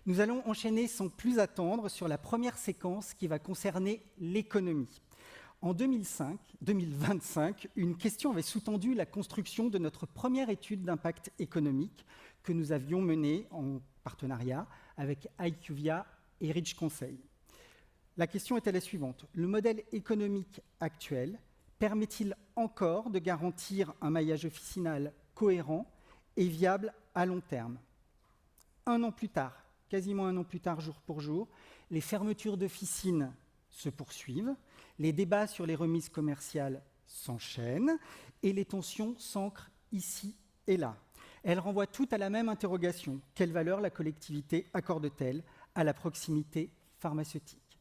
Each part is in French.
Nous allons enchaîner sans plus attendre sur la première séquence qui va concerner l'économie. En 2025, une question avait sous-tendu la construction de notre première étude d'impact économique que nous avions menée en partenariat avec IQVIA et Rich Conseil. La question était la suivante. Le modèle économique actuel permet-il encore de garantir un maillage officinal cohérent et viable à long terme ? Un an plus tard, quasiment un an plus tard, jour pour jour, les fermetures d'officines se poursuivent, les débats sur les remises commerciales s'enchaînent et les tensions s'ancrent ici et là. Elles renvoient toutes à la même interrogation. Quelle valeur la collectivité accorde-t-elle à la proximité pharmaceutique ?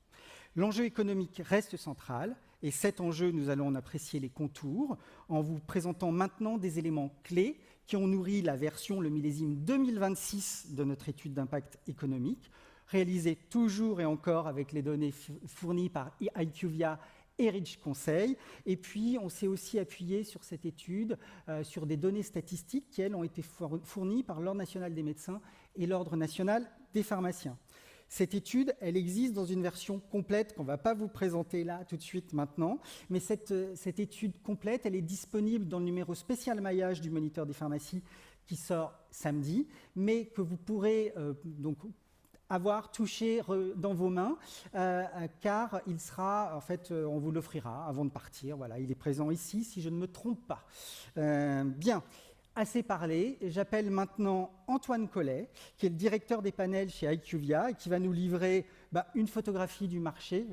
L'enjeu économique reste central et cet enjeu, nous allons en apprécier les contours en vous présentant maintenant des éléments clés qui ont nourri la version, le millésime 2026 de notre étude d'impact économique, réalisée toujours et encore avec les données fournies par IQVIA et Rich Conseil. Et puis, on s'est aussi appuyé sur cette étude sur des données statistiques qui, elles, ont été fournies par l'Ordre national des médecins et l'Ordre national des pharmaciens. Cette étude, elle existe dans une version complète qu'on ne va pas vous présenter là tout de suite maintenant, mais cette étude complète, elle est disponible dans le numéro spécial maillage du Moniteur des pharmacies qui sort samedi, mais que vous pourrez donc avoir touché dans vos mains, car il sera, en fait, on vous l'offrira avant de partir. Voilà, il est présent ici, si je ne me trompe pas. Bien. Assez parlé, j'appelle maintenant Antoine Collet, qui est le directeur des panels chez IQVIA et qui va nous livrer une photographie du marché.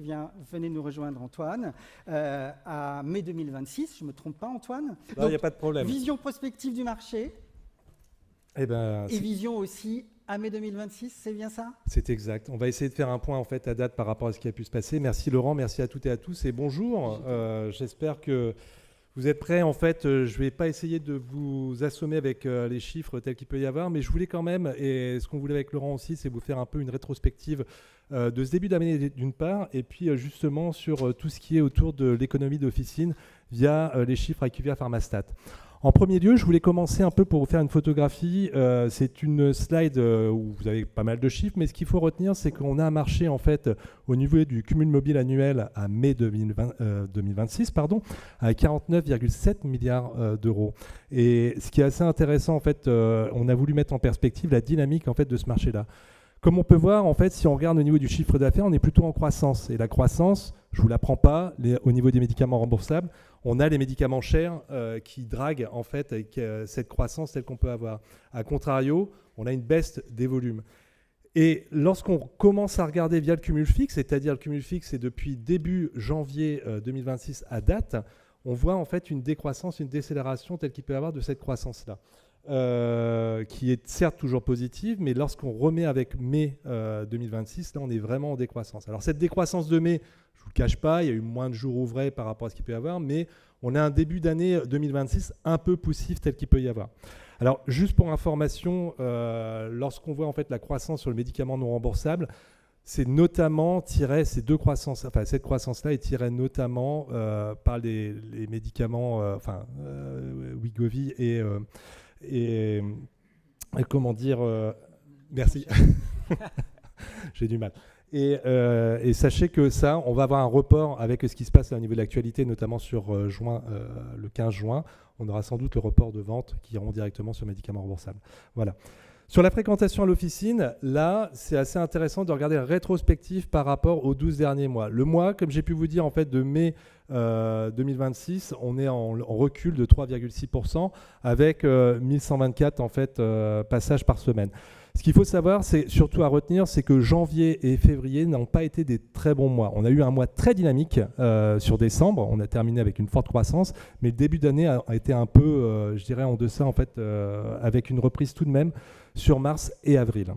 Venez nous rejoindre, Antoine, à mai 2026. Je ne me trompe pas, Antoine ? Il n'y a pas de problème. Vision prospective du marché et vision aussi à mai 2026, c'est bien ça ? C'est exact. On va essayer de faire un point en fait à date par rapport à ce qui a pu se passer. Merci Laurent, merci à toutes et à tous et bonjour. J'espère que vous êtes prêts. En fait, je ne vais pas essayer de vous assommer avec les chiffres tels qu'il peut y avoir, mais je voulais quand même, et ce qu'on voulait avec Laurent aussi, c'est vous faire un peu une rétrospective de ce début d'année d'une part, et puis justement sur tout ce qui est autour de l'économie d'officine via les chiffres IQVIA Pharmastat. En premier lieu, je voulais commencer un peu pour vous faire une photographie. C'est une slide où vous avez pas mal de chiffres, mais ce qu'il faut retenir, c'est qu'on a un marché en fait au niveau du cumul mobile annuel à mai 2026, à 49,7 milliards d'euros. Et ce qui est assez intéressant, en fait, on a voulu mettre en perspective la dynamique en fait de ce marché-là. Comme on peut voir, en fait, si on regarde au niveau du chiffre d'affaires, on est plutôt en croissance. Et la croissance, je ne vous l'apprends pas, au niveau des médicaments remboursables, on a les médicaments chers qui draguent en fait avec cette croissance telle qu'on peut avoir. A contrario, on a une baisse des volumes. Et lorsqu'on commence à regarder via le cumul fixe, c'est-à-dire le cumul fixe, c'est depuis début janvier 2026 à date, on voit en fait une décroissance, une décélération telle qu'il peut y avoir de cette croissance-là. Qui est certes toujours positive, mais lorsqu'on remet avec mai 2026, là on est vraiment en décroissance. Alors cette décroissance de mai, je ne vous le cache pas, il y a eu moins de jours ouvrés par rapport à ce qu'il peut y avoir, mais on a un début d'année 2026 un peu poussif tel qu'il peut y avoir. Alors juste pour information, lorsqu'on voit en fait la croissance sur le médicament non remboursable, c'est notamment tiré, ces deux croissances, enfin cette croissance-là est tirée notamment par les médicaments, Wegovy et comment dire, merci, j'ai du mal. Et sachez que ça, on va avoir un report avec ce qui se passe au niveau de l'actualité, notamment sur le 15 juin. On aura sans doute le report de vente qui iront directement sur médicaments remboursables. Voilà. Sur la fréquentation à l'officine, là, c'est assez intéressant de regarder la rétrospective par rapport aux 12 derniers mois. Le mois, comme j'ai pu vous dire, en fait, de mai 2026, on est en recul de 3,6% avec 1124 en fait, passages par semaine. Ce qu'il faut savoir, c'est surtout à retenir, c'est que janvier et février n'ont pas été des très bons mois. On a eu un mois très dynamique sur décembre, on a terminé avec une forte croissance, mais le début d'année a été un peu, je dirais, en deçà, en fait, avec une reprise tout de même sur mars et avril.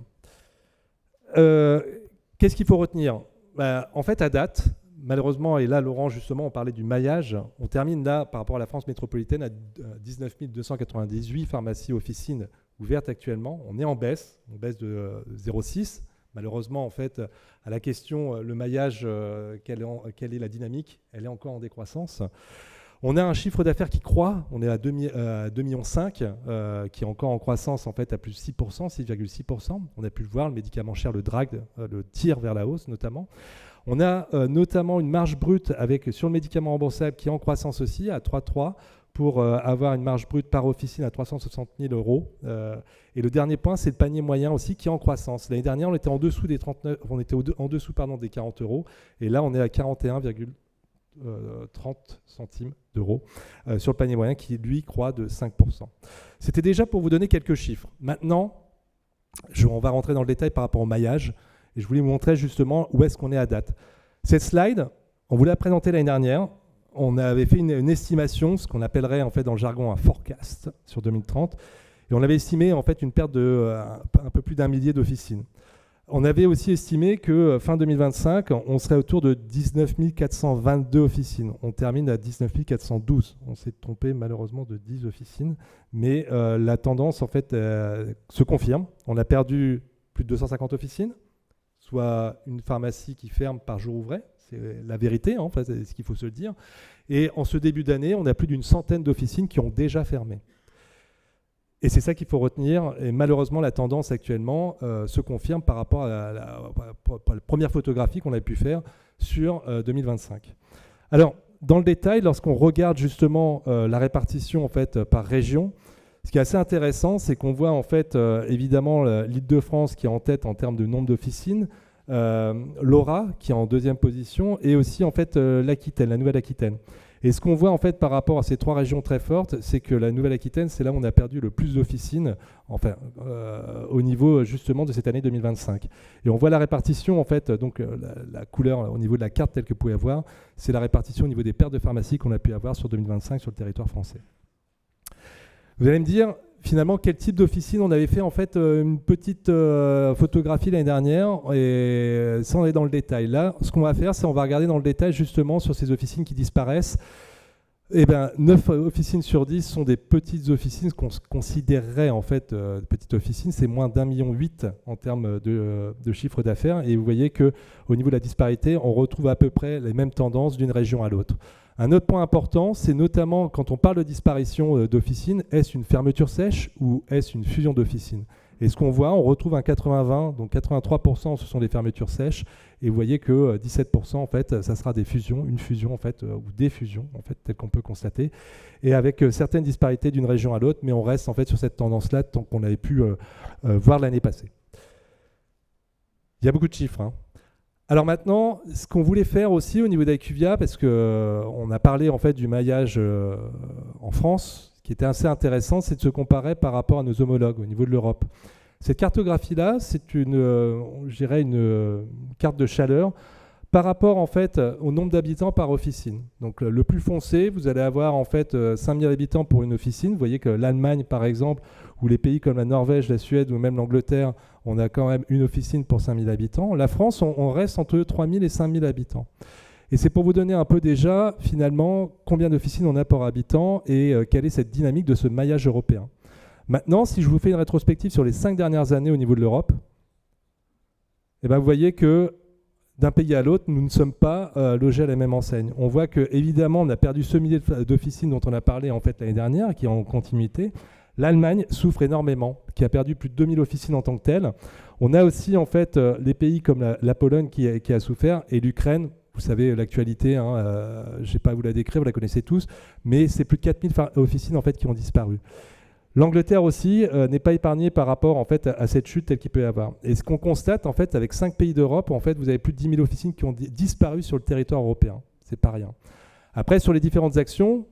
Qu'est-ce qu'il faut retenir ? En fait, à date, malheureusement, et là, Laurent, justement, on parlait du maillage, on termine là, par rapport à la France métropolitaine, à 19 298 pharmacies officines ouvertes actuellement. On est en baisse de 0,6. Malheureusement, en fait, à la question, le maillage, quelle est la dynamique, elle est encore en décroissance. On a un chiffre d'affaires qui croît, on est à 2,5 millions, qui est encore en croissance en fait à plus 6%, 6,6%. On a pu le voir, le médicament cher le drague, le tire vers la hausse notamment. On a notamment une marge brute sur le médicament remboursable qui est en croissance aussi à 3,3 pour avoir une marge brute par officine à 360 000 €. Et le dernier point, c'est le panier moyen aussi qui est en croissance. L'année dernière, on était en dessous des 39, on était en dessous des 40 €. Et là, on est à 41,30 centimes d'euros sur le panier moyen qui, lui, croît de 5%. C'était déjà pour vous donner quelques chiffres. Maintenant, on va rentrer dans le détail par rapport au maillage. Et je voulais vous montrer justement où est-ce qu'on est à date. Cette slide, on vous l'a présentée l'année dernière. On avait fait une estimation, ce qu'on appellerait en fait dans le jargon un forecast sur 2030. Et on avait estimé en fait une perte de un peu plus d'1 millier d'officines. On avait aussi estimé que fin 2025, on serait autour de 19 422 officines. On termine à 19 412. On s'est trompé malheureusement de 10 officines. Mais la tendance en fait se confirme. On a perdu plus de 250 officines, soit une pharmacie qui ferme par jour ouvré. C'est la vérité, hein, c'est ce qu'il faut se le dire. Et en ce début d'année, on a plus d'une centaine d'officines qui ont déjà fermé. Et c'est ça qu'il faut retenir. Et malheureusement, la tendance actuellement se confirme par rapport à la première photographie qu'on a pu faire sur 2025. Alors, dans le détail, lorsqu'on regarde justement la répartition en fait, par région, ce qui est assez intéressant, c'est qu'on voit en fait évidemment l'Île-de-France qui est en tête en termes de nombre d'officines, l'Ora qui est en deuxième position, et aussi en fait l'Aquitaine, la Nouvelle-Aquitaine. Et ce qu'on voit en fait par rapport à ces trois régions très fortes, c'est que la Nouvelle-Aquitaine, c'est là où on a perdu le plus d'officines, enfin au niveau justement de cette année 2025. Et on voit la répartition en fait, donc la couleur au niveau de la carte telle que vous pouvez voir, c'est la répartition au niveau des pertes de pharmacie qu'on a pu avoir sur 2025 sur le territoire français. Vous allez me dire, finalement, quel type d'officine on avait fait en fait une petite photographie l'année dernière, et ça on est dans le détail. Là, ce qu'on va faire, c'est on va regarder dans le détail justement sur ces officines qui disparaissent. Eh bien, 9 officines sur 10 sont des petites officines qu'on considérerait en fait petites officines. C'est moins d'1,8 million en termes de chiffre d'affaires. Et vous voyez qu'au niveau de la disparité, on retrouve à peu près les mêmes tendances d'une région à l'autre. Un autre point important, c'est notamment quand on parle de disparition d'officines, est-ce une fermeture sèche ou est-ce une fusion d'officines? Et ce qu'on voit, on retrouve un 80-20, donc 83% ce sont des fermetures sèches, et vous voyez que 17% en fait, ça sera des fusions, une fusion en fait, ou des fusions en fait, telles qu'on peut constater, et avec certaines disparités d'une région à l'autre, mais on reste en fait sur cette tendance-là tant qu'on avait pu voir l'année passée. Il y a beaucoup de chiffres, hein. Alors maintenant, ce qu'on voulait faire aussi au niveau d'IQVIA, parce qu'on a parlé en fait du maillage en France, ce qui était assez intéressant, c'est de se comparer par rapport à nos homologues au niveau de l'Europe. Cette cartographie-là, c'est une carte de chaleur par rapport en fait au nombre d'habitants par officine. Donc le plus foncé, vous allez avoir en fait 5000 habitants pour une officine. Vous voyez que l'Allemagne par exemple, ou les pays comme la Norvège, la Suède ou même l'Angleterre, on a quand même une officine pour 5000 habitants. La France, on reste entre 3000 et 5000 habitants. Et c'est pour vous donner un peu déjà finalement combien d'officines on a par habitant et quelle est cette dynamique de ce maillage européen. Maintenant, si je vous fais une rétrospective sur les 5 dernières années au niveau de l'Europe, eh ben, vous voyez que d'un pays à l'autre, nous ne sommes pas logés à la même enseigne. On voit qu'évidemment, on a perdu ce millier d'officines dont on a parlé en fait l'année dernière, qui est en continuité. L'Allemagne souffre énormément, qui a perdu plus de 2000 officines en tant que telles. On a aussi en fait les pays comme la Pologne qui a souffert, et l'Ukraine. Vous savez l'actualité, hein, je ne vais pas vous la décrire, vous la connaissez tous, mais c'est plus de 4000 officines en fait qui ont disparu. L'Angleterre aussi n'est pas épargnée par rapport en fait, à cette chute telle qu'il peut y avoir. Et ce qu'on constate en fait, avec 5 pays d'Europe, en fait, vous avez plus de 10 000 officines qui ont disparu sur le territoire européen. C'est pas rien. Après, sur les différentes actions,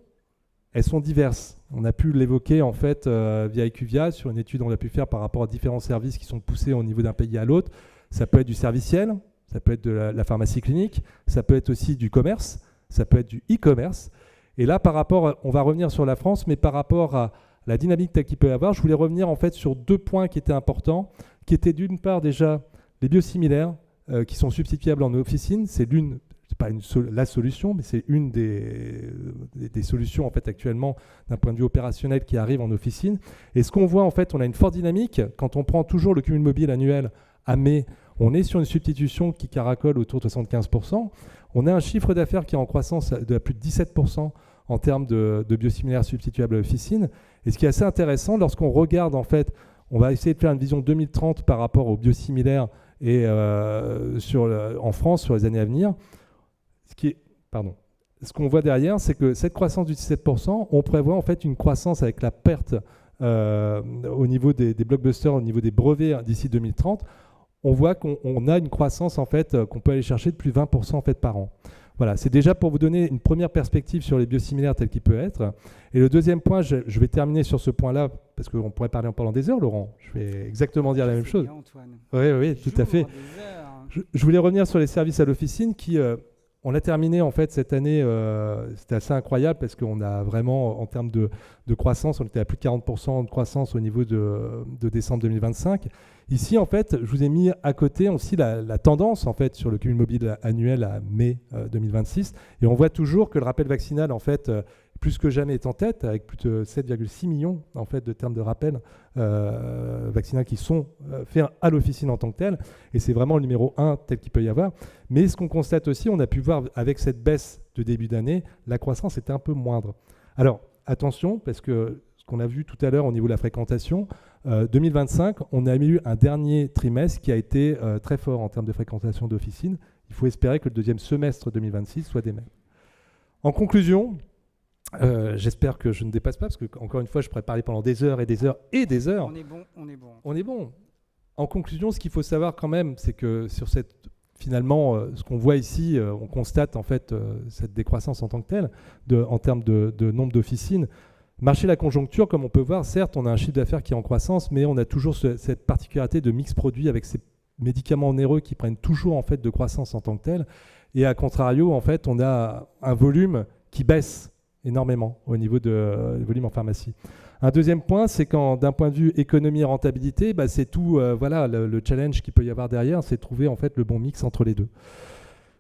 elles sont diverses. On a pu l'évoquer en fait via IQVIA sur une étude qu'on a pu faire par rapport à différents services qui sont poussés au niveau d'un pays à l'autre. Ça peut être du serviciel, ça peut être de la pharmacie clinique, ça peut être aussi du commerce, ça peut être du e-commerce. Et là, par rapport, on va revenir sur la France, mais par rapport à la dynamique telle qu'il peut y avoir, je voulais revenir en fait sur 2 points qui étaient importants, qui étaient d'une part déjà les biosimilaires qui sont substituables en officine. C'est pas la solution, mais c'est une des solutions en fait actuellement d'un point de vue opérationnel qui arrive en officine. Et ce qu'on voit en fait, on a une forte dynamique. Quand on prend toujours le cumul mobile annuel à mai, on est sur une substitution qui caracole autour de 75%. On a un chiffre d'affaires qui est en croissance de plus de 17% en termes de biosimilaires substituables à l'officine. Et ce qui est assez intéressant, lorsqu'on regarde, en fait, on va essayer de faire une vision 2030 par rapport aux biosimilaires et en France sur les années à venir. Ce qu'on voit derrière, c'est que cette croissance du 17%, on prévoit en fait une croissance avec la perte au niveau des blockbusters, au niveau des brevets d'ici 2030. On voit qu'on a une croissance en fait qu'on peut aller chercher de plus de 20% en fait par an. Voilà, c'est déjà pour vous donner une première perspective sur les biosimilaires tels qu'ils peuvent être. Et le deuxième point, je vais terminer sur ce point-là, parce qu'on pourrait parler en parlant des heures, Laurent. Je vais exactement dire la même chose. Bien, Antoine. Oui, tout à fait. Je voulais revenir sur les services à l'officine qui... on a terminé en fait cette année, c'était assez incroyable parce qu'on a vraiment, en termes de croissance, on était à plus de 40% de croissance au niveau de décembre 2025. Ici, en fait, je vous ai mis à côté aussi la tendance en fait sur le cumul mobile annuel à mai 2026. Et on voit toujours que le rappel vaccinal, en fait, plus que jamais est en tête, avec plus de 7,6 millions en fait, de termes de rappel vaccinal qui sont faits à l'officine en tant que tel. Et c'est vraiment le numéro 1 tel qu'il peut y avoir. Mais ce qu'on constate aussi, on a pu voir avec cette baisse de début d'année, la croissance était un peu moindre. Alors, attention, parce que ce qu'on a vu tout à l'heure au niveau de la fréquentation, 2025, on a eu un dernier trimestre qui a été très fort en termes de fréquentation d'officine. Il faut espérer que le deuxième semestre 2026 soit des mêmes. En conclusion, j'espère que je ne dépasse pas, parce que encore une fois, je pourrais parler pendant des heures et des heures et des heures. On est bon. En conclusion, ce qu'il faut savoir quand même, c'est que sur cette, finalement, ce qu'on voit ici, on constate en fait cette décroissance en tant que telle, en termes de nombre d'officines. Marché de la conjoncture, comme on peut voir, certes, on a un chiffre d'affaires qui est en croissance, mais on a toujours cette particularité de mix produit avec ces médicaments onéreux qui prennent toujours en fait de croissance en tant que tel. Et à contrario, en fait, on a un volume qui baisse énormément au niveau de volume en pharmacie. Un deuxième point, c'est quand d'un point de vue économie et rentabilité, c'est tout, voilà, le challenge qu'il peut y avoir derrière, c'est de trouver en fait le bon mix entre les deux.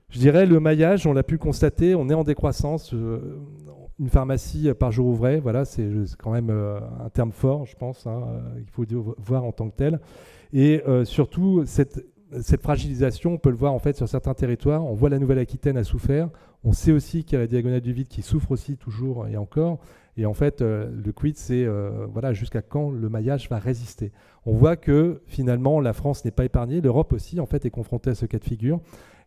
Je dirais le maillage, on l'a pu constater, on est en décroissance. Une pharmacie par jour ouvré, voilà, c'est quand même un terme fort, je pense, il faut voir en tant que tel. Et surtout, cette fragilisation, on peut le voir en fait sur certains territoires. On voit la Nouvelle-Aquitaine a souffert. On sait aussi qu'il y a la diagonale du vide qui souffre aussi toujours et encore. Et en fait, le quid, c'est voilà, jusqu'à quand le maillage va résister. On voit que finalement, la France n'est pas épargnée. L'Europe aussi, en fait, est confrontée à ce cas de figure.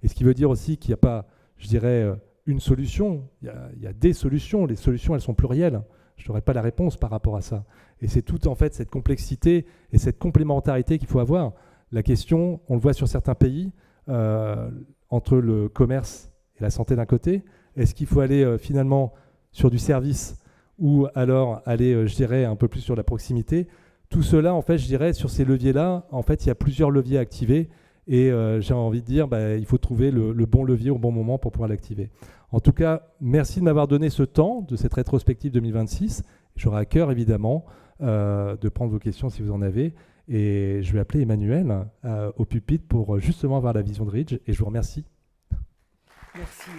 Et ce qui veut dire aussi qu'il n'y a pas, je dirais, une solution. Il y a des solutions. Les solutions, elles sont plurielles. Je n'aurai pas la réponse par rapport à ça. Et c'est toute en fait cette complexité et cette complémentarité qu'il faut avoir. La question, on le voit sur certains pays, entre le commerce et la santé d'un côté, est-ce qu'il faut aller finalement sur du service ou alors aller, je dirais, un peu plus sur la proximité? Tout cela, en fait, je dirais, sur ces leviers-là, en fait, il y a plusieurs leviers à activer et j'ai envie de dire, il faut trouver le bon levier au bon moment pour pouvoir l'activer. En tout cas, merci de m'avoir donné ce temps de cette rétrospective 2026. J'aurai à cœur, évidemment, de prendre vos questions si vous en avez. Et je vais appeler Emmanuel au pupitre pour justement avoir la vision de Ridge. Et je vous remercie. Merci.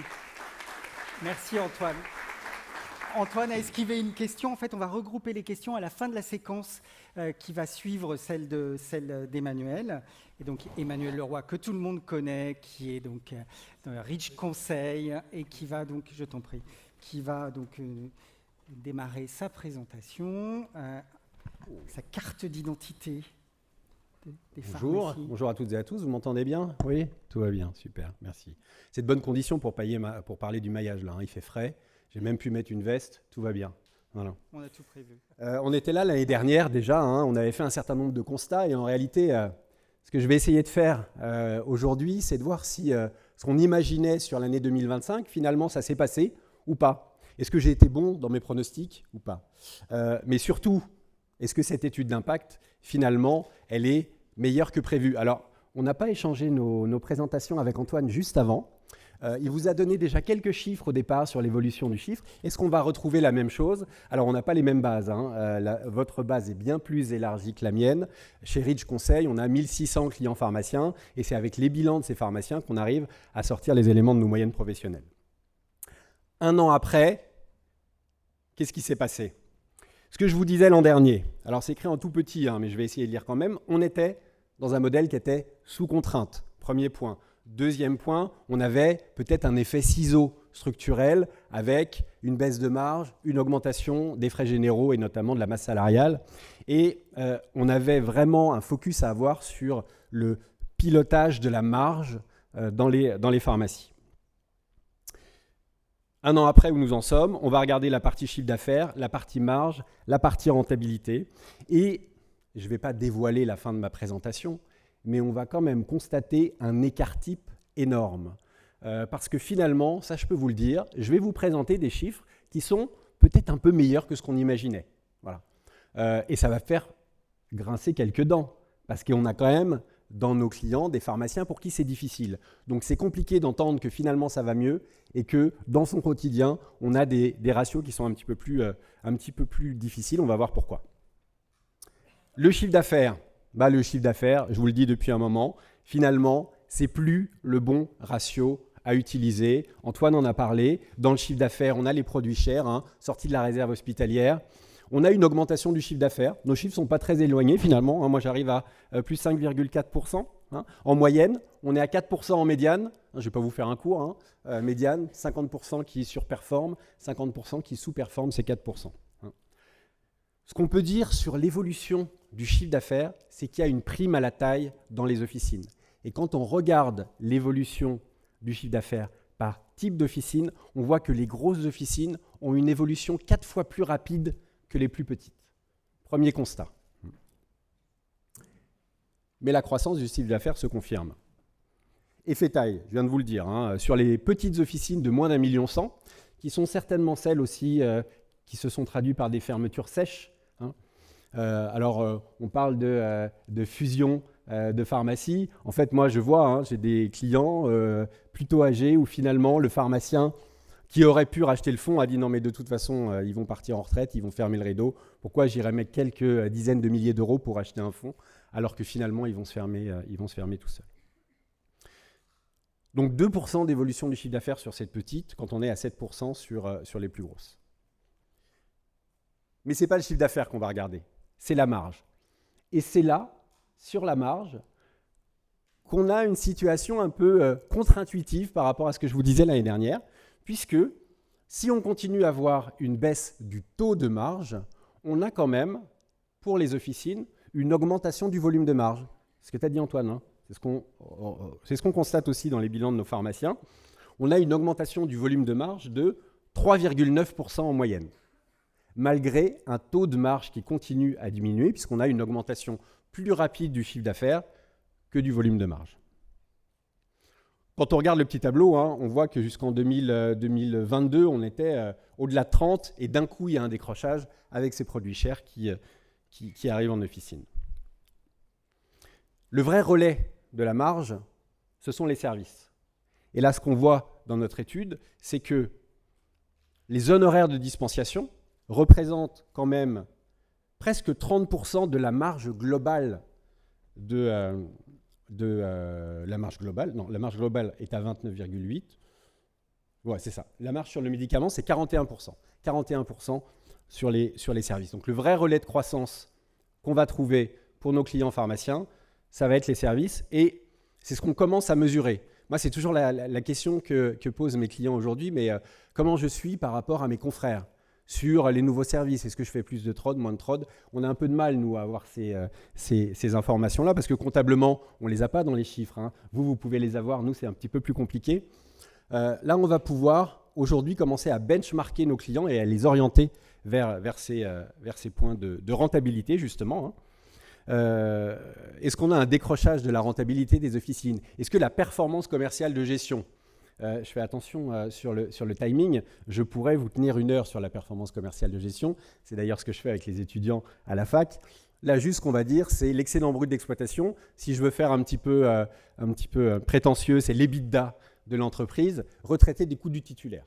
Merci Antoine. Antoine a esquivé une question. En fait, on va regrouper les questions à la fin de la séquence qui va suivre celle d'Emmanuel. Et donc Emmanuel Leroy, que tout le monde connaît, qui est donc dans Ridge Conseil et qui va donc, je t'en prie, qui va donc démarrer sa présentation, sa carte d'identité des pharmacies. Bonjour à toutes et à tous, vous m'entendez bien? Oui, tout va bien, super, merci. C'est de bonnes conditions pour parler du maillage là, il fait frais, j'ai même pu mettre une veste, tout va bien. Voilà. On a tout prévu. On était là l'année dernière déjà, on avait fait un certain nombre de constats et en réalité, ce que je vais essayer de faire aujourd'hui, c'est de voir si ce qu'on imaginait sur l'année 2025, finalement ça s'est passé ou pas. Est-ce que j'ai été bon dans mes pronostics ou pas? Mais surtout, est-ce que cette étude d'impact, finalement, elle est meilleure que prévu? Alors, on n'a pas échangé nos présentations avec Antoine juste avant. Il vous a donné déjà quelques chiffres au départ sur l'évolution du chiffre. Est-ce qu'on va retrouver la même chose? Alors, on n'a pas les mêmes bases. Votre base est bien plus élargie que la mienne. Chez Ridge Conseil, on a 1600 clients pharmaciens et c'est avec les bilans de ces pharmaciens qu'on arrive à sortir les éléments de nos moyennes professionnelles. Un an après, qu'est-ce qui s'est passé? Ce que je vous disais l'an dernier, alors c'est écrit en tout petit, mais je vais essayer de lire quand même, on était dans un modèle qui était sous contrainte, premier point. Deuxième point, on avait peut-être un effet ciseau structurelle avec une baisse de marge, une augmentation des frais généraux et notamment de la masse salariale. Et on avait vraiment un focus à avoir sur le pilotage de la marge dans les pharmacies. Un an après où nous en sommes, on va regarder la partie chiffre d'affaires, la partie marge, la partie rentabilité. Et je ne vais pas dévoiler la fin de ma présentation, mais on va quand même constater un écart type énorme. Parce que finalement, ça je peux vous le dire, je vais vous présenter des chiffres qui sont peut-être un peu meilleurs que ce qu'on imaginait. Voilà. Et ça va faire grincer quelques dents, parce qu'on a quand même dans nos clients des pharmaciens pour qui c'est difficile. Donc c'est compliqué d'entendre que finalement ça va mieux et que dans son quotidien, on a des ratios qui sont un petit peu plus difficiles. On va voir pourquoi. Le chiffre d'affaires, je vous le dis depuis un moment, finalement, c'est plus le bon ratio à utiliser. Antoine en a parlé. Dans le chiffre d'affaires, on a les produits chers, sortis de la réserve hospitalière. On a une augmentation du chiffre d'affaires. Nos chiffres ne sont pas très éloignés finalement. Moi, j'arrive à plus 5,4%. En moyenne, on est à 4% en médiane. Je ne vais pas vous faire un cours. Médiane, 50% qui surperforment, 50% qui sous-performent, c'est 4%. Ce qu'on peut dire sur l'évolution du chiffre d'affaires, c'est qu'il y a une prime à la taille dans les officines. Et quand on regarde l'évolution du chiffre d'affaires par type d'officine, on voit que les grosses officines ont une évolution 4 fois plus rapide que les plus petites. Premier constat. Mais la croissance du chiffre d'affaires se confirme. Effet taille, je viens de vous le dire, sur les petites officines de moins d'1,1 million, qui sont certainement celles aussi qui se sont traduites par des fermetures sèches. On parle de fusion de pharmacie. En fait, moi, je vois, j'ai des clients plutôt âgés où finalement, le pharmacien qui aurait pu racheter le fonds a dit non, mais de toute façon, ils vont partir en retraite, ils vont fermer le rideau. Pourquoi j'irais mettre quelques dizaines de milliers d'euros pour acheter un fonds alors que finalement, ils vont se fermer tout seuls. Donc 2% d'évolution du chiffre d'affaires sur cette petite, quand on est à 7% sur les plus grosses. Mais ce n'est pas le chiffre d'affaires qu'on va regarder, c'est la marge. Et c'est là, sur la marge, qu'on a une situation un peu contre-intuitive par rapport à ce que je vous disais l'année dernière, puisque si on continue à avoir une baisse du taux de marge, on a quand même, pour les officines, une augmentation du volume de marge. C'est ce que tu as dit Antoine, c'est ce qu'on constate aussi dans les bilans de nos pharmaciens. On a une augmentation du volume de marge de 3,9% en moyenne, malgré un taux de marge qui continue à diminuer, puisqu'on a une augmentation plus rapide du chiffre d'affaires que du volume de marge. Quand on regarde le petit tableau, on voit que jusqu'en 2022, on était au-delà de 30, et d'un coup, il y a un décrochage avec ces produits chers qui arrivent en officine. Le vrai relais de la marge, ce sont les services. Et là, ce qu'on voit dans notre étude, c'est que les honoraires de dispensation représentent quand même presque 30% de la marge globale la marge globale. Non, la marge globale est à 29,8. Ouais, c'est ça. La marge sur le médicament, c'est 41%. 41% sur les services. Donc le vrai relais de croissance qu'on va trouver pour nos clients pharmaciens, ça va être les services. Et c'est ce qu'on commence à mesurer. Moi, c'est toujours la question que posent mes clients aujourd'hui, mais comment je suis par rapport à mes confrères sur les nouveaux services? Est-ce que je fais plus de TROD, moins de TROD? On a un peu de mal, nous, à avoir ces informations-là, parce que comptablement, on ne les a pas dans les chiffres. Vous pouvez les avoir. Nous, c'est un petit peu plus compliqué. Là, on va pouvoir, aujourd'hui, commencer à benchmarker nos clients et à les orienter vers ces points de rentabilité, justement. Est-ce qu'on a un décrochage de la rentabilité des officines? Est-ce que la performance commerciale de gestion, je fais attention sur le timing, je pourrais vous tenir 1 heure sur la performance commerciale de gestion. C'est d'ailleurs ce que je fais avec les étudiants à la fac. Là, juste ce qu'on va dire, c'est l'excédent brut d'exploitation. Si je veux faire un petit peu prétentieux, c'est l'EBITDA de l'entreprise, retraité des coûts du titulaire.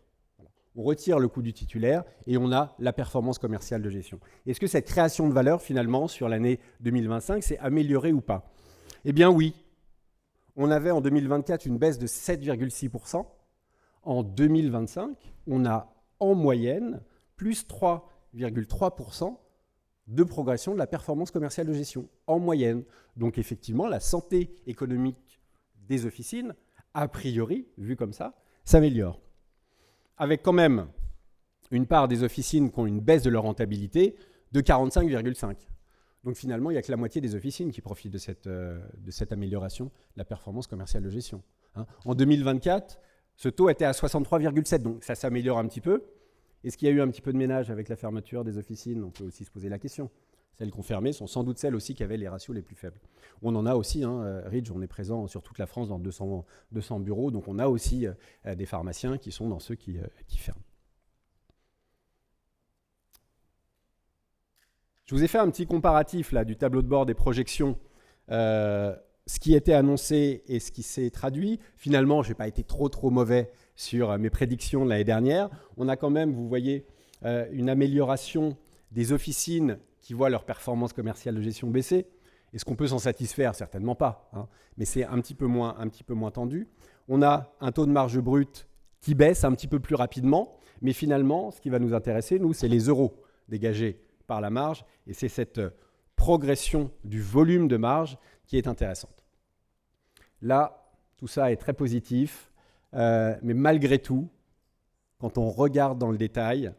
On retire le coût du titulaire et on a la performance commerciale de gestion. Est-ce que cette création de valeur, finalement, sur l'année 2025, s'est améliorée ou pas? Eh bien oui. On avait en 2024 une baisse de 7,6%. En 2025, on a en moyenne plus 3,3% de progression de la performance commerciale de gestion, en moyenne. Donc effectivement, la santé économique des officines, a priori, vu comme ça, s'améliore. avec quand même une part des officines qui ont une baisse de leur rentabilité de 45,5. Donc finalement, il n'y a que la moitié des officines qui profitent de cette amélioration de la performance commerciale de gestion. En 2024, ce taux était à 63,7, donc ça s'améliore un petit peu. Est-ce qu'il y a eu un petit peu de ménage avec la fermeture des officines? On peut aussi se poser la question. Celles confirmées sont sans doute celles aussi qui avaient les ratios les plus faibles. On en a aussi, Ridge, on est présent sur toute la France dans 200 bureaux, donc on a aussi des pharmaciens qui sont dans ceux qui ferment. Je vous ai fait un petit comparatif là, du tableau de bord des projections, ce qui était annoncé et ce qui s'est traduit. Finalement, je n'ai pas été trop mauvais sur mes prédictions de l'année dernière. On a quand même, vous voyez, une amélioration des officines qui voient leur performance commerciale de gestion baisser. Est-ce qu'on peut s'en satisfaire? Certainement pas, mais c'est un petit peu moins tendu. On a un taux de marge brute qui baisse un petit peu plus rapidement, mais finalement, ce qui va nous intéresser, nous, c'est les euros dégagés par la marge, et c'est cette progression du volume de marge qui est intéressante. Là, tout ça est très positif, mais malgré tout, quand on regarde dans le détail,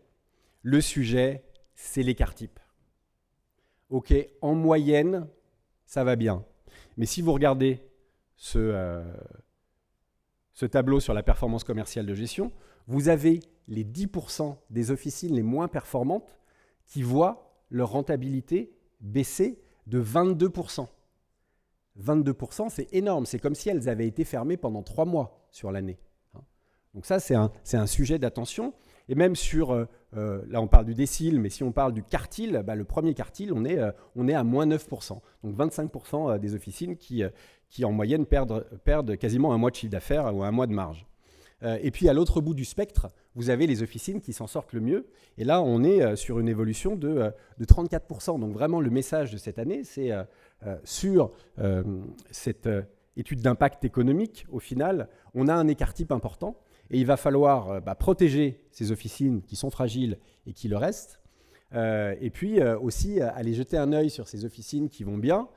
le sujet, c'est l'écart type. Ok, en moyenne, ça va bien. Mais si vous regardez ce tableau sur la performance commerciale de gestion, vous avez les 10% des officines les moins performantes qui voient leur rentabilité baisser de 22%. 22%, c'est énorme. C'est comme si elles avaient été fermées pendant 3 mois sur l'année. Donc ça, c'est un sujet d'attention. Et même sur, là on parle du décile, mais si on parle du quartile, le premier quartile, on est à moins 9%. Donc 25% des officines qui en moyenne perdent quasiment un mois de chiffre d'affaires ou un mois de marge. Et puis à l'autre bout du spectre, vous avez les officines qui s'en sortent le mieux. Et là, on est sur une évolution de 34%. Donc vraiment, le message de cette année, c'est sur cette étude d'impact économique, au final, on a un écart type important. Et il va falloir protéger ces officines qui sont fragiles et qui le restent. Et puis aussi aller jeter un œil sur ces officines qui vont bien,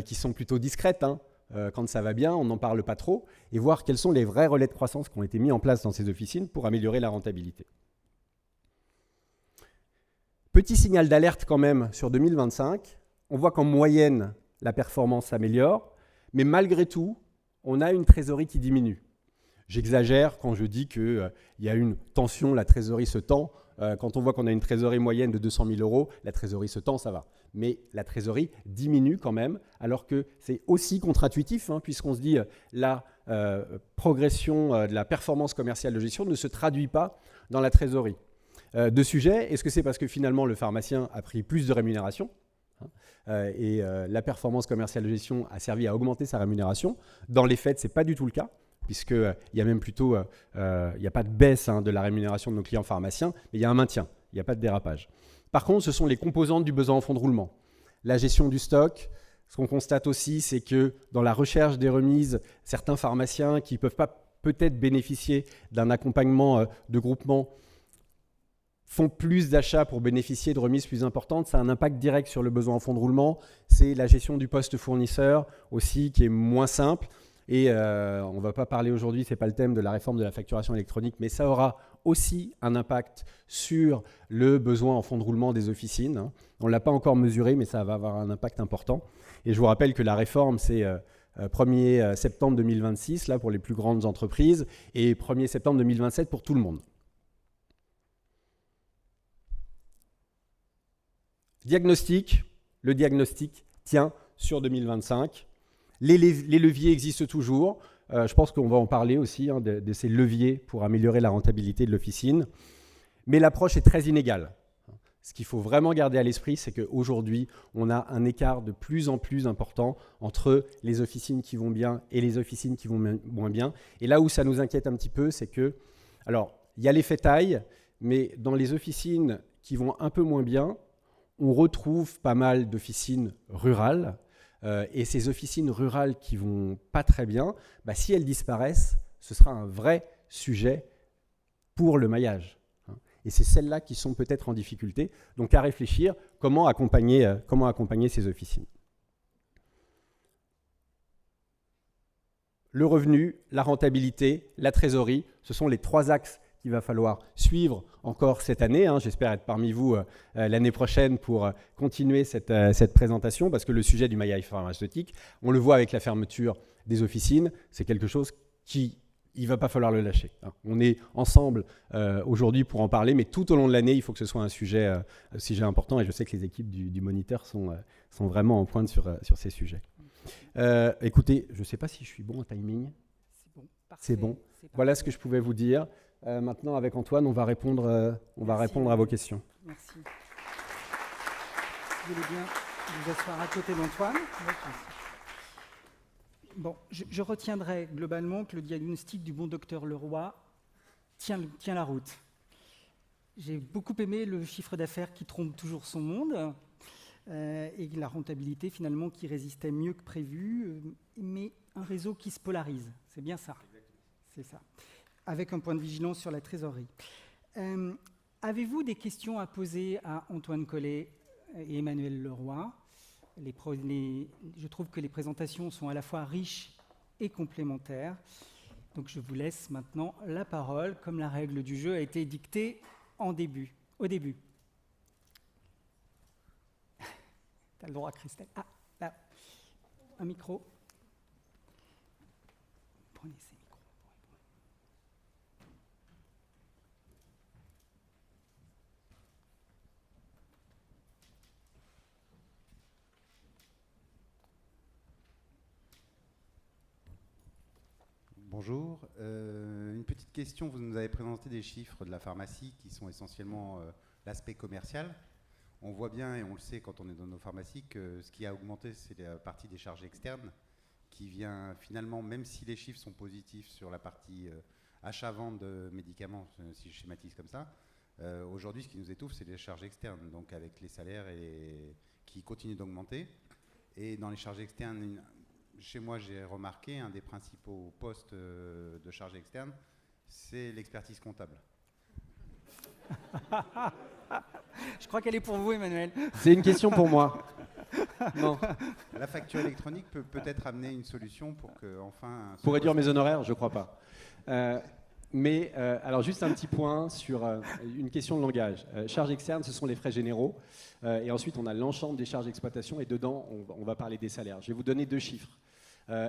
qui sont plutôt discrètes. Quand ça va bien, on n'en parle pas trop. Et voir quels sont les vrais relais de croissance qui ont été mis en place dans ces officines pour améliorer la rentabilité. Petit signal d'alerte quand même sur 2025. On voit qu'en moyenne, la performance s'améliore. Mais malgré tout, on a une trésorerie qui diminue. J'exagère quand je dis qu'il y a une tension, la trésorerie se tend. Quand on voit qu'on a une trésorerie moyenne de 200 000 euros, la trésorerie se tend, ça va. Mais la trésorerie diminue quand même, alors que c'est aussi contre-intuitif, puisqu'on se dit la progression de la performance commerciale de gestion ne se traduit pas dans la trésorerie. Deux sujets, est-ce que c'est parce que finalement le pharmacien a pris plus de rémunération et la performance commerciale de gestion a servi à augmenter sa rémunération? Dans les faits, ce n'est pas du tout le cas. Puisqu'il y a même plutôt, il n'y a pas de baisse de la rémunération de nos clients pharmaciens, mais il y a un maintien, il n'y a pas de dérapage. Par contre, ce sont les composantes du besoin en fonds de roulement. La gestion du stock, ce qu'on constate aussi, c'est que dans la recherche des remises, certains pharmaciens qui ne peuvent pas peut-être bénéficier d'un accompagnement de groupement font plus d'achats pour bénéficier de remises plus importantes. Ça a un impact direct sur le besoin en fonds de roulement. C'est la gestion du poste fournisseur aussi qui est moins simple. Et on ne va pas parler aujourd'hui, ce n'est pas le thème de la réforme de la facturation électronique, mais ça aura aussi un impact sur le besoin en fonds de roulement des officines. On ne l'a pas encore mesuré, mais ça va avoir un impact important. Et je vous rappelle que la réforme, c'est 1er septembre 2026 là, pour les plus grandes entreprises et 1er septembre 2027 pour tout le monde. Diagnostic, le diagnostic tient sur 2025. Les leviers existent toujours. Je pense qu'on va en parler aussi de ces leviers pour améliorer la rentabilité de l'officine. Mais l'approche est très inégale. Ce qu'il faut vraiment garder à l'esprit, c'est qu'aujourd'hui, on a un écart de plus en plus important entre les officines qui vont bien et les officines qui vont moins bien. Et là où ça nous inquiète un petit peu, c'est que, alors, il y a l'effet taille, mais dans les officines qui vont un peu moins bien, on retrouve pas mal d'officines rurales. Et ces officines rurales qui ne vont pas très bien, si elles disparaissent, ce sera un vrai sujet pour le maillage. Et c'est celles-là qui sont peut-être en difficulté. Donc à réfléchir, comment accompagner ces officines. Le revenu, la rentabilité, la trésorerie, ce sont les 3 axes qu'il va falloir suivre encore cette année. J'espère être parmi vous l'année prochaine pour continuer cette présentation, parce que le sujet du maillage pharmaceutique, on le voit avec la fermeture des officines, c'est quelque chose qui... il ne va pas falloir le lâcher. On est ensemble aujourd'hui pour en parler, mais tout au long de l'année, il faut que ce soit un sujet important, et je sais que les équipes du Moniteur sont vraiment en pointe sur ces sujets. Écoutez, je ne sais pas si je suis bon en timing. C'est bon. Parfait. C'est bon. C'est parfait. Voilà ce que je pouvais vous dire. Maintenant, avec Antoine, on va répondre à vos questions. Merci. Vous voulez bien vous asseoir à côté d'Antoine? Bon, je retiendrai globalement que le diagnostic du bon docteur Leroy tient la route. J'ai beaucoup aimé le chiffre d'affaires qui trompe toujours son monde et la rentabilité finalement qui résistait mieux que prévu, mais un réseau qui se polarise. C'est bien ça. C'est ça. Avec un point de vigilance sur la trésorerie. Avez-vous des questions à poser à Antoine Collet et Emmanuel Leroy? Je trouve que les présentations sont à la fois riches et complémentaires. Donc je vous laisse maintenant la parole, comme la règle du jeu a été dictée au début. Tu as le droit, Christelle. Ah, là, un micro. Prenez ces micros. Bonjour. Une petite question. Vous nous avez présenté des chiffres de la pharmacie qui sont essentiellement l'aspect commercial. On voit bien, et on le sait quand on est dans nos pharmacies, que ce qui a augmenté, c'est la partie des charges externes qui vient finalement, même si les chiffres sont positifs sur la partie achat-vente de médicaments, si je schématise comme ça, aujourd'hui, ce qui nous étouffe, c'est les charges externes, donc avec les salaires qui continuent d'augmenter. Et dans les charges externes, chez moi, j'ai remarqué un des principaux postes de charge externe, c'est l'expertise comptable. Je crois qu'elle est pour vous, Emmanuel. C'est une question pour moi. Non. La facture électronique peut peut-être amener une solution pour que, enfin... Pour réduire mes honoraires, je ne crois pas. Alors, juste un petit point sur une question de langage. Charges externes, ce sont les frais généraux. Et ensuite, on a l'ensemble des charges d'exploitation. Et dedans, on va parler des salaires. Je vais vous donner 2 chiffres.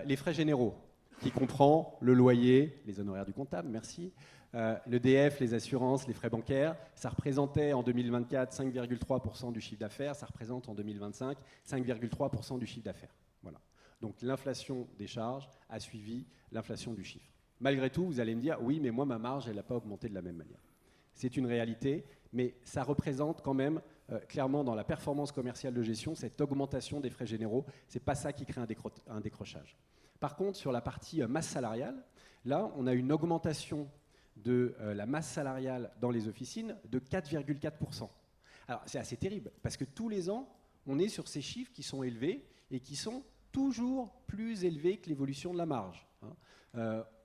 Les frais généraux, qui comprend le loyer, les honoraires du comptable, merci, le DF, les assurances, les frais bancaires, ça représentait en 2024 5,3% du chiffre d'affaires, ça représente en 2025 5,3% du chiffre d'affaires. Voilà. Donc l'inflation des charges a suivi l'inflation du chiffre. Malgré tout, vous allez me dire, oui, mais moi, ma marge, elle n'a pas augmenté de la même manière. C'est une réalité, mais ça représente quand même, clairement, dans la performance commerciale de gestion, cette augmentation des frais généraux. Ce n'est pas ça qui crée un décrochage. Par contre, sur la partie masse salariale, là, on a une augmentation de la masse salariale dans les officines de 4,4%. Alors, c'est assez terrible, parce que tous les ans, on est sur ces chiffres qui sont élevés et qui sont toujours plus élevés que l'évolution de la marge.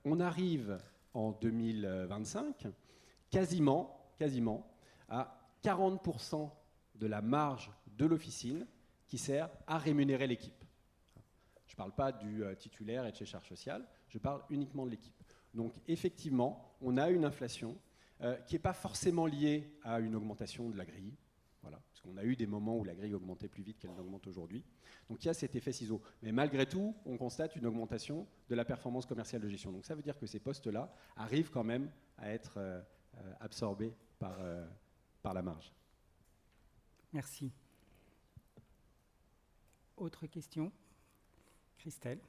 On arrive en 2025 quasiment à 40% de la marge de l'officine qui sert à rémunérer l'équipe. Je ne parle pas du titulaire et de chez charges sociales, je parle uniquement de l'équipe. Donc effectivement, on a une inflation qui n'est pas forcément liée à une augmentation de la grille. Voilà, parce qu'on a eu des moments où la grille augmentait plus vite qu'elle n'augmente aujourd'hui. Donc il y a cet effet ciseau. Mais malgré tout, on constate une augmentation de la performance commerciale de gestion. Donc ça veut dire que ces postes-là arrivent quand même à être absorbés par la marge. Merci. Autre question? Christelle?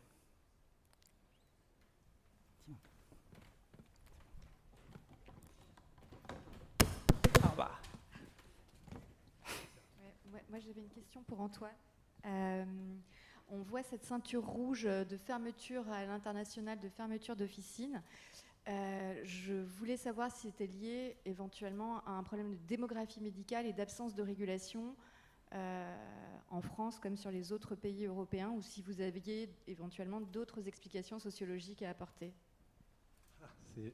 Ah bah. Moi, j'avais une question pour Antoine. On voit cette ceinture rouge de fermeture à l'international, de fermeture d'officines. Je voulais savoir si c'était lié éventuellement à un problème de démographie médicale et d'absence de régulation en France comme sur les autres pays européens, ou si vous aviez éventuellement d'autres explications sociologiques à apporter. Il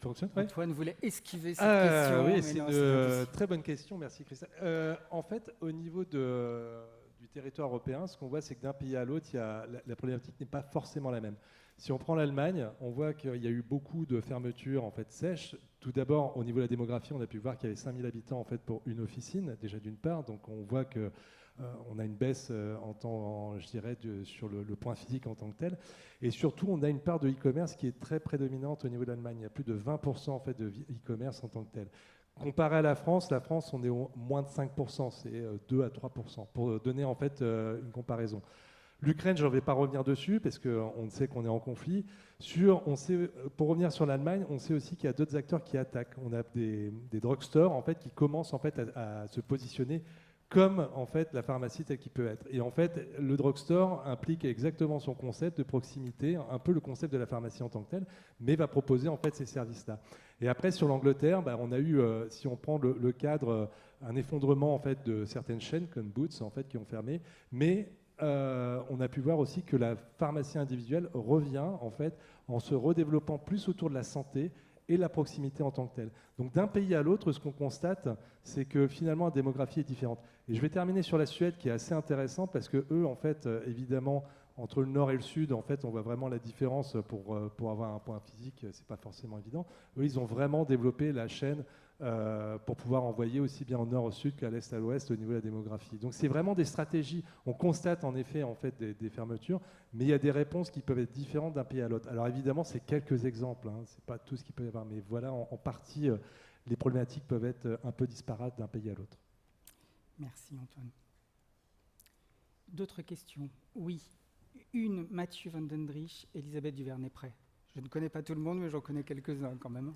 fonctionne, ouais. Antoine voulait esquiver cette question. Oui, c'est une très bonne question, merci Christelle. En fait, au niveau du du territoire européen, ce qu'on voit, c'est que d'un pays à l'autre, la problématique n'est pas forcément la même. Si on prend l'Allemagne, on voit qu'il y a eu beaucoup de fermetures en fait, sèches. Tout d'abord, au niveau de la démographie, on a pu voir qu'il y avait 5000 habitants en fait, pour une officine, déjà d'une part. Donc on voit que on a une baisse je dirais, sur le point physique en tant que tel. Et surtout, on a une part de e-commerce qui est très prédominante au niveau de l'Allemagne. Il y a plus de 20% en fait, de e-commerce en tant que tel. Comparé à la France, on est au moins de 5%, c'est 2 à 3%, pour donner en fait une comparaison. L'Ukraine, je ne vais pas revenir dessus, parce qu'on sait qu'on est en conflit. Pour revenir sur l'Allemagne, on sait aussi qu'il y a d'autres acteurs qui attaquent. On a des drugstores en fait, qui commencent en fait, à se positionner comme en fait, la pharmacie telle qu'il peut être. Et en fait, le drugstore implique exactement son concept de proximité, un peu le concept de la pharmacie en tant que telle, mais va proposer en fait, ces services-là. Et après, sur l'Angleterre, on a eu, si on prend le cadre, un effondrement en fait, de certaines chaînes comme Boots en fait, qui ont fermé, mais on a pu voir aussi que la pharmacie individuelle revient en fait, en se redéveloppant plus autour de la santé et la proximité en tant que telle. Donc d'un pays à l'autre, ce qu'on constate, c'est que finalement la démographie est différente. Et je vais terminer sur la Suède, qui est assez intéressant parce que eux, en fait, évidemment, entre le nord et le sud, en fait, on voit vraiment la différence pour avoir un point physique, c'est pas forcément évident. Eux, ils ont vraiment développé la chaîne pour pouvoir envoyer aussi bien au nord au sud qu'à l'est à l'ouest au niveau de la démographie. Donc c'est vraiment des stratégies. On constate en effet, des fermetures, mais il y a des réponses qui peuvent être différentes d'un pays à l'autre. Alors évidemment, c'est quelques exemples, hein, c'est pas tout ce qu'il peut y avoir, mais voilà, en partie, les problématiques peuvent être un peu disparates d'un pays à l'autre. Merci Antoine. D'autres questions? Oui. Une, Mathieu Van den Driesch, Elisabeth Duvernay-Pré. Je ne connais pas tout le monde, mais j'en connais quelques-uns quand même.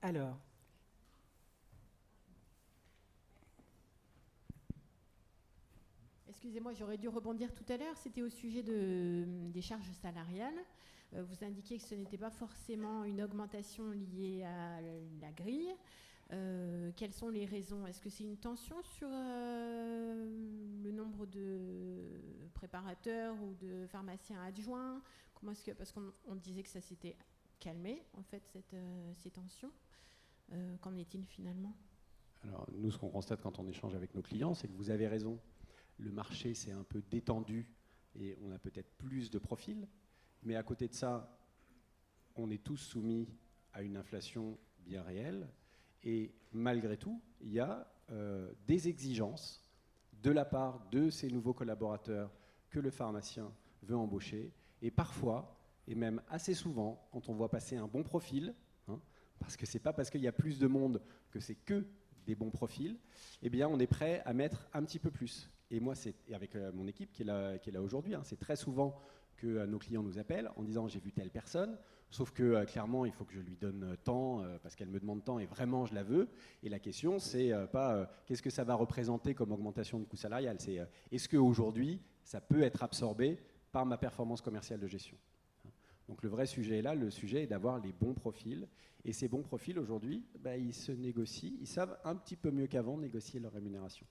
Alors, excusez-moi, j'aurais dû rebondir tout à l'heure. C'était au sujet des charges salariales. Vous indiquiez que ce n'était pas forcément une augmentation liée à la grille. Quelles sont les raisons? Est-ce que c'est une tension sur le nombre de préparateurs ou de pharmaciens adjoints? Comment est-ce que, parce qu'on disait que ça s'était calmé, en fait, ces tensions. Qu'en est-il finalement? Alors, nous, ce qu'on constate quand on échange avec nos clients, c'est que vous avez raison. Le marché s'est un peu détendu et on a peut-être plus de profils. Mais à côté de ça, on est tous soumis à une inflation bien réelle. Et malgré tout, il y a des exigences de la part de ces nouveaux collaborateurs que le pharmacien veut embaucher. Et parfois, et même assez souvent, quand on voit passer un bon profil, parce que ce n'est pas parce qu'il y a plus de monde que c'est que des bons profils, eh bien on est prêt à mettre un petit peu plus. Et moi, et avec mon équipe qui est là aujourd'hui, c'est très souvent que nos clients nous appellent en disant « j'ai vu telle personne », sauf que clairement, il faut que je lui donne temps parce qu'elle me demande temps et vraiment, je la veux. Et la question, c'est pas qu'est-ce que ça va représenter comme augmentation de coût salarial, c'est est-ce qu'aujourd'hui, ça peut être absorbé par ma performance commerciale de gestion. Donc le vrai sujet est là, le sujet est d'avoir les bons profils. Et ces bons profils, aujourd'hui, ils se négocient, ils savent un petit peu mieux qu'avant négocier leur rémunération.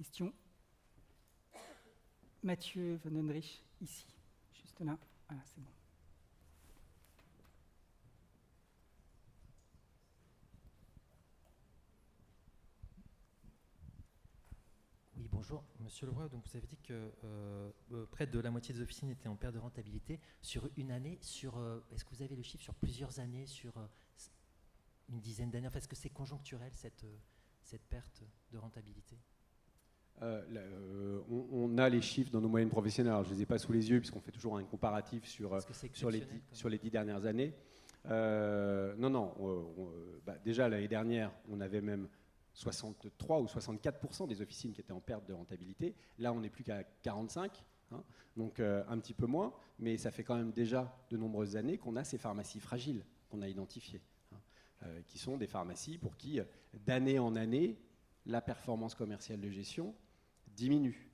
question. Mathieu Van den Driesch, ici, juste là. Voilà, c'est bon. Oui, bonjour. Monsieur Leroy, donc vous avez dit que près de la moitié des officines étaient en perte de rentabilité sur une année. Est-ce que vous avez le chiffre sur plusieurs années, sur une dizaine d'années? Enfin, est-ce que c'est conjoncturel, cette perte de rentabilité? On a les chiffres dans nos moyennes professionnelles. Alors, je ne les ai pas sous les yeux puisqu'on fait toujours un comparatif sur les 10 dernières années. Déjà, l'année dernière, on avait même 63 ou 64% des officines qui étaient en perte de rentabilité. Là, on n'est plus qu'à 45, donc un petit peu moins, mais ça fait quand même déjà de nombreuses années qu'on a ces pharmacies fragiles qu'on a identifiées, qui sont des pharmacies pour qui, d'année en année, la performance commerciale de gestion diminue.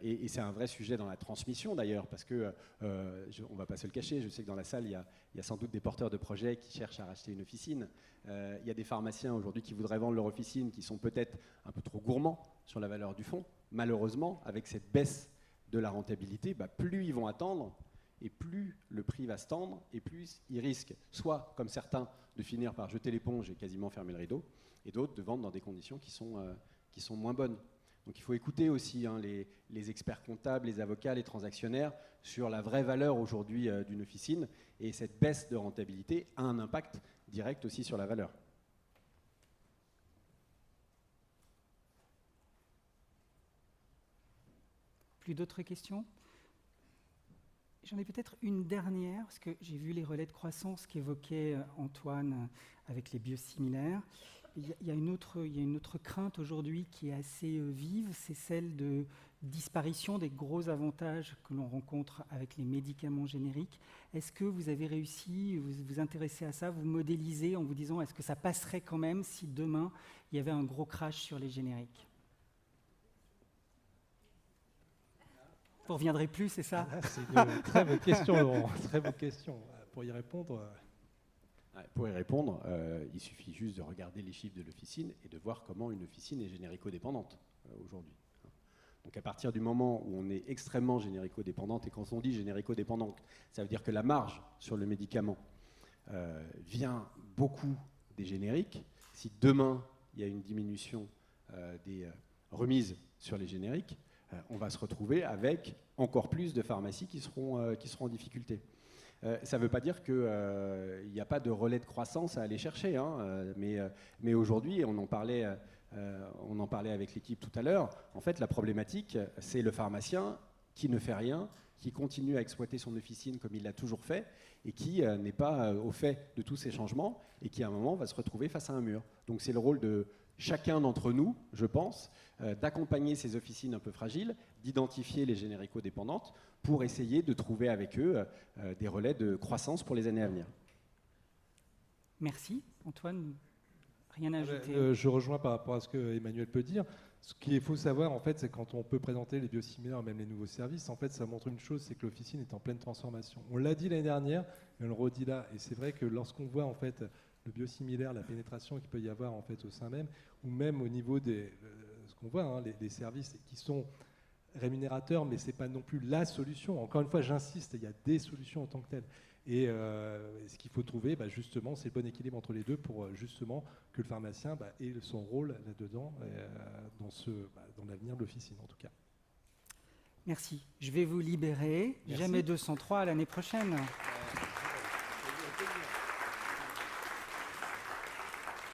Et c'est un vrai sujet dans la transmission d'ailleurs, parce que, on ne va pas se le cacher, je sais que dans la salle, il y a sans doute des porteurs de projets qui cherchent à racheter une officine. Il y a des pharmaciens aujourd'hui qui voudraient vendre leur officine, qui sont peut-être un peu trop gourmands sur la valeur du fonds. Malheureusement, avec cette baisse de la rentabilité, plus ils vont attendre, et plus le prix va se tendre, et plus ils risquent, soit comme certains, de finir par jeter l'éponge et quasiment fermer le rideau, et d'autres de vendre dans des conditions qui sont moins bonnes. Donc il faut écouter aussi les experts comptables, les avocats, les transactionnaires sur la vraie valeur aujourd'hui d'une officine, et cette baisse de rentabilité a un impact direct aussi sur la valeur. Plus d'autres questions? J'en ai peut-être une dernière, parce que j'ai vu les relais de croissance qu'évoquait Antoine avec les biosimilaires. Il y a une autre crainte aujourd'hui qui est assez vive, c'est celle de disparition des gros avantages que l'on rencontre avec les médicaments génériques. Est-ce que vous avez réussi, vous vous intéressez à ça, vous modélisez en vous disant est-ce que ça passerait quand même si demain il y avait un gros crash sur les génériques? Vous ne reviendrez plus, c'est ça? C'est une très bonne question, Laurent. Très bonne question. Pour y répondre... Il suffit juste de regarder les chiffres de l'officine et de voir comment une officine est générico-dépendante aujourd'hui. Donc à partir du moment où on est extrêmement générico-dépendante, et quand on dit générico-dépendante, ça veut dire que la marge sur le médicament vient beaucoup des génériques. Si demain, il y a une diminution des remises sur les génériques, on va se retrouver avec encore plus de pharmacies qui seront en difficulté. Ça ne veut pas dire qu'il n'y a pas de relais de croissance à aller chercher, hein, mais aujourd'hui, on en parlait avec l'équipe tout à l'heure, en fait la problématique, c'est le pharmacien qui ne fait rien, qui continue à exploiter son officine comme il l'a toujours fait, et qui n'est pas au fait de tous ces changements, et qui à un moment va se retrouver face à un mur. Donc c'est le rôle de chacun d'entre nous, je pense, d'accompagner ces officines un peu fragiles, d'identifier les générico-dépendantes pour essayer de trouver avec eux des relais de croissance pour les années à venir. Merci. Antoine, rien à ajouter? Je rejoins par rapport à ce que Emmanuel peut dire. Ce qu'il faut savoir, en fait, c'est quand on peut présenter les biosimilaires, même les nouveaux services, en fait, ça montre une chose, c'est que l'officine est en pleine transformation. On l'a dit l'année dernière, et on le redit là, et c'est vrai que lorsqu'on voit, en fait, le biosimilaire, la pénétration qu'il peut y avoir, en fait, au sein même, ou même au niveau des... ce qu'on voit, hein, les services qui sont rémunérateurs, mais ce n'est pas non plus la solution. Encore une fois, j'insiste, il y a des solutions en tant que telles. Et ce qu'il faut trouver, justement, c'est le bon équilibre entre les deux pour justement que le pharmacien ait son rôle là-dedans, dans l'avenir de l'officine en tout cas. Merci. Je vais vous libérer. Merci. Jamais 203 à l'année prochaine.